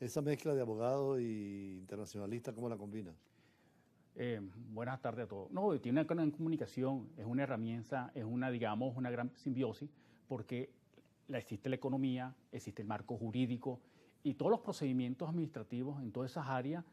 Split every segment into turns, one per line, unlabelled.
Esa mezcla de abogado y internacionalista, ¿cómo la combina?
Buenas tardes a todos. No, tiene una gran comunicación, es una herramienta, es una, digamos, una gran simbiosis, porque existe la economía, existe el marco jurídico y todos los procedimientos administrativos en todas esas áreas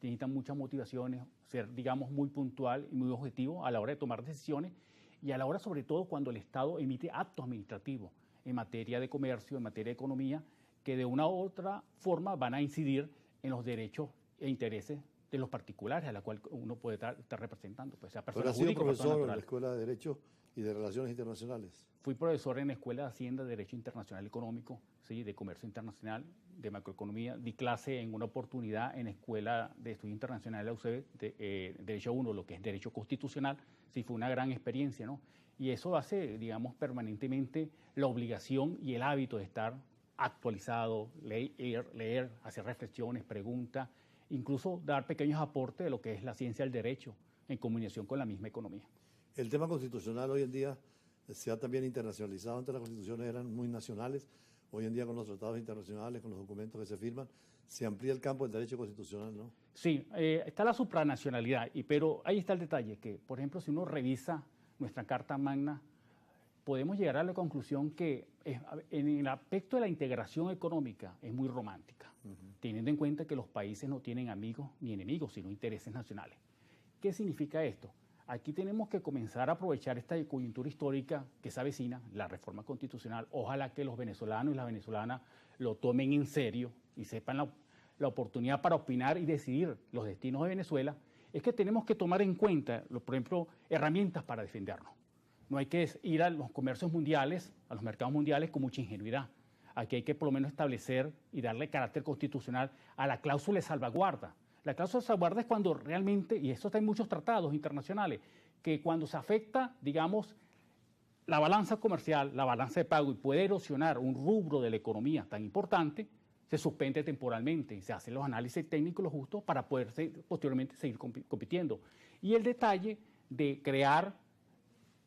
necesitan muchas motivaciones, ser, digamos, muy puntual y muy objetivo a la hora de tomar decisiones y a la hora, sobre todo, cuando el Estado emite actos administrativos en materia de comercio, en materia de economía, que de una u otra forma van a incidir en los derechos e intereses de los particulares a la cual uno puede estar representando, pues sea persona jurídica o persona
profesor en la
natural.
Escuela de Derecho y de Relaciones Internacionales.
Fui profesor en la Escuela de Hacienda, de Derecho Internacional Económico, ¿sí? De Comercio Internacional, de Macroeconomía. Di clase en una oportunidad en la Escuela de Estudios Internacionales de la UCB, de Derecho 1, lo que es Derecho Constitucional. Sí, fue una gran experiencia, ¿no? Y eso hace, digamos, permanentemente la obligación y el hábito de estar actualizado, leer, hacer reflexiones, preguntas, incluso dar pequeños aportes de lo que es la ciencia del derecho en combinación con la misma economía.
El tema constitucional hoy en día se ha también internacionalizado. Antes las constituciones eran muy nacionales. Hoy en día con los tratados internacionales, con los documentos que se firman, se amplía el campo del derecho constitucional, ¿no?
Sí, está la supranacionalidad, pero ahí está el detalle, que por ejemplo si uno revisa nuestra Carta Magna, podemos llegar a la conclusión que en el aspecto de la integración económica es muy romántica, teniendo en cuenta que los países no tienen amigos ni enemigos, sino intereses nacionales. ¿Qué significa esto? Aquí tenemos que comenzar a aprovechar esta coyuntura histórica que se avecina, la reforma constitucional. Ojalá que los venezolanos y las venezolanas lo tomen en serio y sepan la oportunidad para opinar y decidir los destinos de Venezuela. Es que tenemos que tomar en cuenta, por ejemplo, herramientas para defendernos. No hay que ir a los comercios mundiales, a los mercados mundiales con mucha ingenuidad. Aquí hay que por lo menos establecer y darle carácter constitucional a la cláusula de salvaguarda. La cláusula de salvaguarda es cuando realmente, y esto está en muchos tratados internacionales, que cuando se afecta, digamos, la balanza comercial, la balanza de pago y puede erosionar un rubro de la economía tan importante, se suspende temporalmente y se hacen los análisis técnicos los justos para poder posteriormente seguir compitiendo. Y el detalle de crear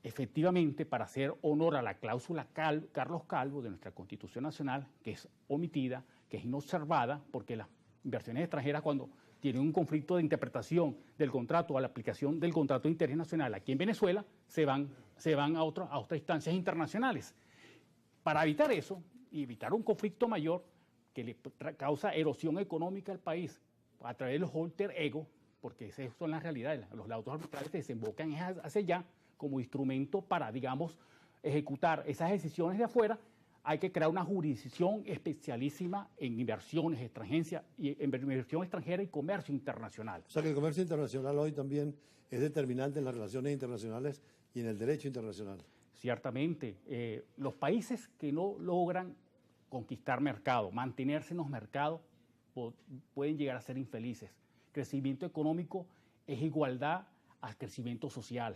efectivamente, para hacer honor a la cláusula Carlos Calvo de nuestra Constitución Nacional, que es omitida, que es inobservada, porque las inversiones extranjeras cuando tienen un conflicto de interpretación del contrato a la aplicación del contrato de interés nacional aquí en Venezuela, se van a otras instancias internacionales. Para evitar eso y evitar un conflicto mayor que le causa erosión económica al país a través de los alter ego, porque esas son las realidades, los laudos arbitrales se desembocan hacia allá, como instrumento para, digamos, ejecutar esas decisiones de afuera, hay que crear una jurisdicción especialísima en inversiones extranjeras y comercio internacional.
O sea que el comercio internacional hoy también es determinante en las relaciones internacionales y en el derecho internacional.
Ciertamente, los países que no logran conquistar mercado, mantenerse en los mercados, pueden llegar a ser infelices. Crecimiento económico es igualdad al crecimiento social.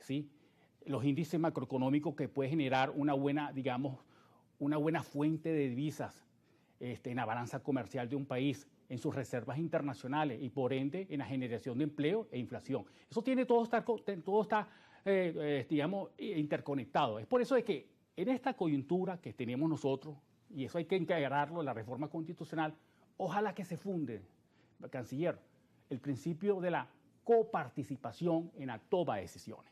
¿Sí? Los índices macroeconómicos que puede generar una buena, digamos, una buena fuente de divisas en la balanza comercial de un país, en sus reservas internacionales y por ende en la generación de empleo e inflación. Eso todo está digamos, interconectado. Es por eso de que en esta coyuntura que tenemos nosotros, y eso hay que integrarlo en la reforma constitucional, ojalá que se funde, canciller, el principio de la coparticipación en la toma de decisiones.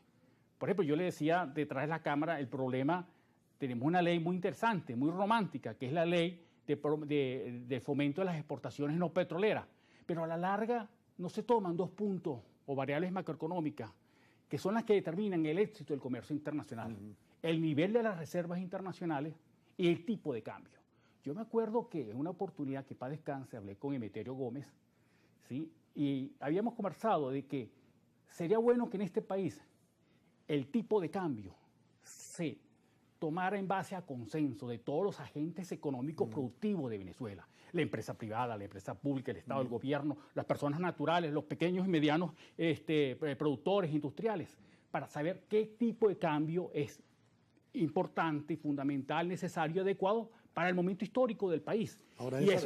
Por ejemplo, yo le decía detrás de la cámara el problema, tenemos una ley muy interesante, muy romántica, que es la ley de fomento de las exportaciones no petroleras, pero a la larga no se toman dos puntos o variables macroeconómicas que son las que determinan el éxito del comercio internacional, el nivel de las reservas internacionales y el tipo de cambio. Yo me acuerdo que en una oportunidad que para descanse hablé con Emeterio Gómez, ¿sí? Y habíamos conversado de que sería bueno que en este país el tipo de cambio se tomara en base a consenso de todos los agentes económicos productivos de Venezuela, la empresa privada, la empresa pública, el Estado, el gobierno, las personas naturales, los pequeños y medianos productores industriales, para saber qué tipo de cambio es importante, fundamental, necesario, adecuado para el momento histórico del país.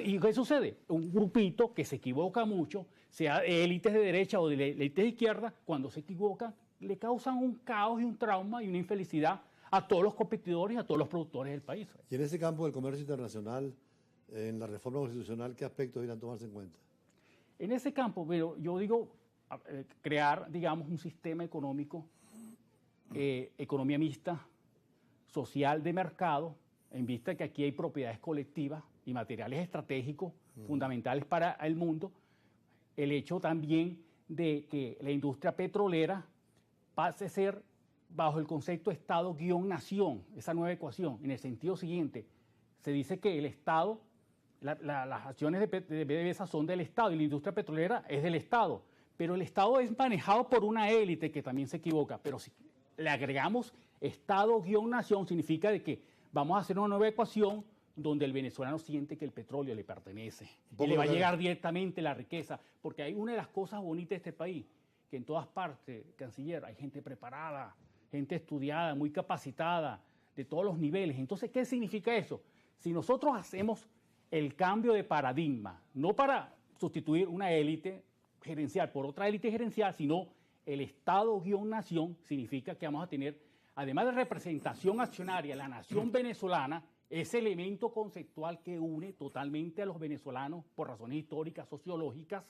¿Y qué sucede? Un grupito que se equivoca mucho, sea de élites de derecha o de élites de izquierda, cuando se equivocan, le causan un caos y un trauma y una infelicidad a todos los competidores y a todos los productores del país.
Y en ese campo del comercio internacional, en la reforma constitucional, ¿qué aspectos irán a tomarse en cuenta?
En ese campo, pero yo digo, crear, digamos, un sistema económico, economía mixta, social de mercado, en vista de que aquí hay propiedades colectivas y materiales estratégicos fundamentales para el mundo. El hecho también de que la industria petrolera pase a ser bajo el concepto Estado-nación, esa nueva ecuación, en el sentido siguiente: se dice que el Estado, las acciones de PDVSA son del Estado y la industria petrolera es del Estado, pero el Estado es manejado por una élite que también se equivoca. Pero si le agregamos Estado-nación, significa de que vamos a hacer una nueva ecuación donde el venezolano siente que el petróleo le pertenece y le va a llegar directamente la riqueza, porque hay una de las cosas bonitas de este país, que en todas partes, canciller, hay gente preparada, gente estudiada, muy capacitada, de todos los niveles. Entonces, ¿qué significa eso? Si nosotros hacemos el cambio de paradigma, no para sustituir una élite gerencial por otra élite gerencial, sino el Estado-nación, significa que vamos a tener, además de representación accionaria, la nación venezolana, ese elemento conceptual que une totalmente a los venezolanos por razones históricas, sociológicas,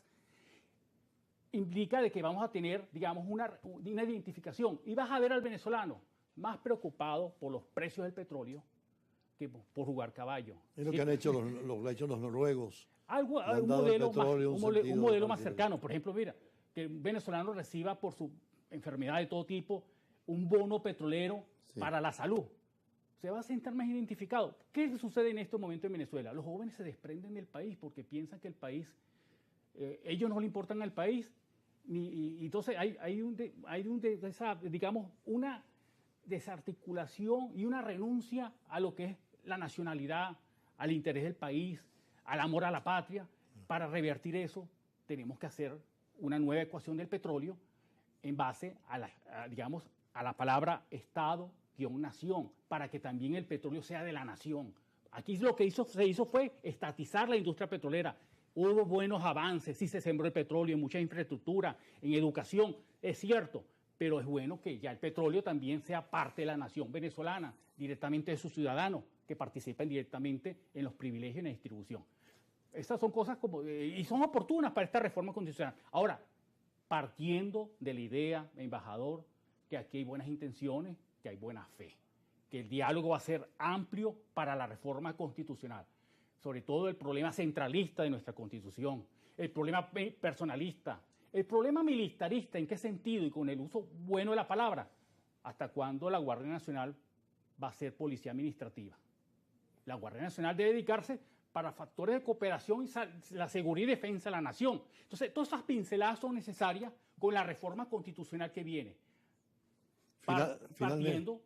implica de que vamos a tener, digamos, una identificación. Y vas a ver al venezolano más preocupado por los precios del petróleo que por jugar caballo.
Es lo que han hecho los noruegos.
Un modelo más cercano. Por ejemplo, mira, que un venezolano reciba por su enfermedad de todo tipo un bono petrolero para la salud. Se va a sentir más identificado. ¿Qué sucede en este momento en Venezuela? Los jóvenes se desprenden del país porque piensan que el país, ellos no le importan al país. Y entonces hay digamos, una desarticulación y una renuncia a lo que es la nacionalidad, al interés del país, al amor a la patria. Para revertir eso, tenemos que hacer una nueva ecuación del petróleo en base digamos, a la palabra Estado-nación, para que también el petróleo sea de la nación. Aquí lo que se hizo fue estatizar la industria petrolera. Hubo buenos avances, sí se sembró el petróleo en mucha infraestructura, en educación, es cierto, pero es bueno que ya el petróleo también sea parte de la nación venezolana, directamente de sus ciudadanos, que participen directamente en los privilegios y en la distribución. Estas son cosas y son oportunas para esta reforma constitucional. Ahora, partiendo de la idea, embajador, que aquí hay buenas intenciones, que hay buena fe, que el diálogo va a ser amplio para la reforma constitucional, sobre todo el problema centralista de nuestra Constitución, el problema personalista, el problema militarista. ¿En qué sentido? Y con el uso bueno de la palabra. ¿Hasta cuándo la Guardia Nacional va a ser policía administrativa? La Guardia Nacional debe dedicarse para factores de cooperación y la seguridad y defensa de la nación. Entonces, todas esas pinceladas son necesarias con la reforma constitucional que viene. Partiendo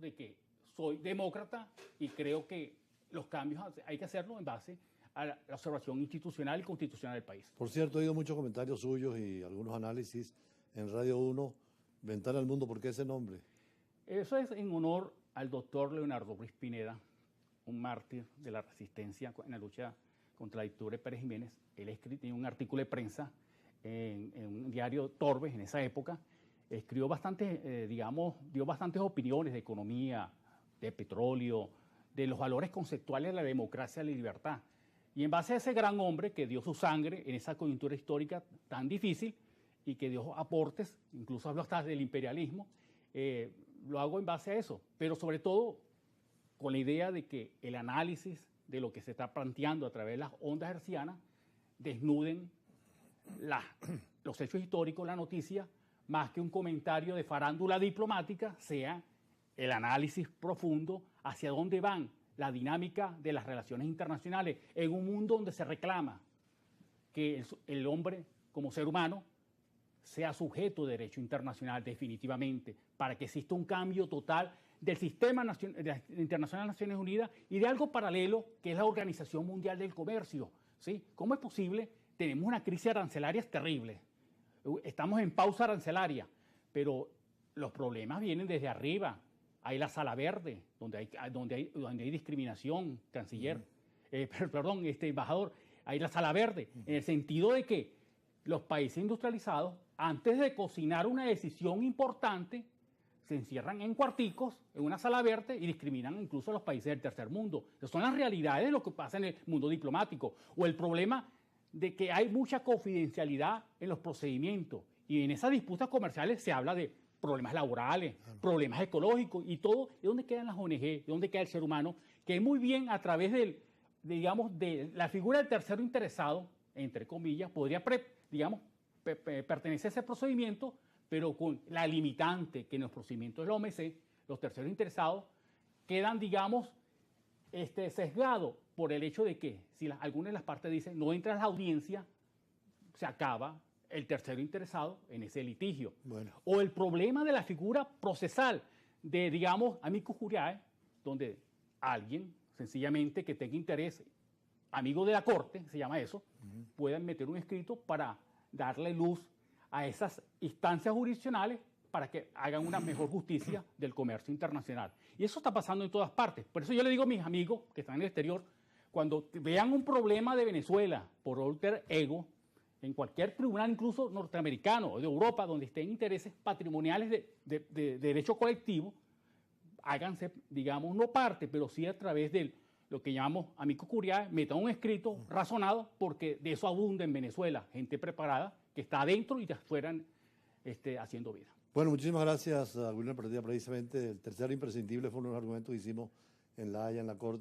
de que soy demócrata y creo que los cambios hay que hacerlo en base a la observación institucional y constitucional del país.
Por cierto, he oído muchos comentarios suyos y algunos análisis en Radio 1, Ventana al Mundo. ¿Por qué ese nombre?
Eso es en honor al doctor Leonardo Ruiz Pineda, un mártir de la resistencia en la lucha contra la dictadura de Pérez Jiménez. Él tiene un artículo de prensa en un diario Torbes en esa época. Escribió dio bastantes opiniones de economía, de petróleo, de los valores conceptuales de la democracia y la libertad. Y en base a ese gran hombre que dio su sangre en esa coyuntura histórica tan difícil y que dio aportes, incluso habló hasta del imperialismo, lo hago en base a eso, pero sobre todo con la idea de que el análisis de lo que se está planteando a través de las ondas hertzianas desnuden los hechos históricos, la noticia, más que un comentario de farándula diplomática, sea el análisis profundo hacia dónde van la dinámica de las relaciones internacionales en un mundo donde se reclama que el hombre como ser humano sea sujeto de derecho internacional definitivamente, para que exista un cambio total del sistema internacional de Naciones Unidas y de algo paralelo que es la Organización Mundial del Comercio. ¿Sí? ¿Cómo es posible? Tenemos una crisis arancelaria terrible, estamos en pausa arancelaria, pero los problemas vienen desde arriba. Hay la sala verde, donde hay discriminación, canciller, embajador, hay la sala verde, en el sentido de que los países industrializados, antes de cocinar una decisión importante, se encierran en cuarticos, en una sala verde y discriminan incluso a los países del tercer mundo. Esas son las realidades de lo que pasa en el mundo diplomático. O el problema de que hay mucha confidencialidad en los procedimientos y en esas disputas comerciales se habla de problemas laborales, problemas ecológicos y todo. ¿Y dónde quedan las ONG? ¿Y dónde queda el ser humano? Que muy bien a través de la figura del tercero interesado, entre comillas, podría, pertenecer a ese procedimiento, pero con la limitante que en los procedimientos de la OMC, los terceros interesados quedan, sesgados por el hecho de que si alguna de las partes dicen no entra a la audiencia, se acaba el tercero interesado en ese litigio.
Bueno.
O el problema de la figura procesal de, amicus curiae, donde alguien, sencillamente, que tenga interés, amigo de la corte, se llama eso, puedan meter un escrito para darle luz a esas instancias jurisdiccionales para que hagan una mejor justicia del comercio internacional. Y eso está pasando en todas partes. Por eso yo le digo a mis amigos que están en el exterior, cuando vean un problema de Venezuela por alter ego, en cualquier tribunal, incluso norteamericano o de Europa, donde estén intereses patrimoniales de derecho colectivo, háganse, no parte, pero sí a través de lo que llamamos amicus curiae, metan un escrito razonado, porque de eso abunda en Venezuela, gente preparada que está adentro y de afuera haciendo vida.
Bueno, muchísimas gracias a Wilmer Perdía. Precisamente el tercero imprescindible fue uno de los argumentos que hicimos en La Haya, en la Corte.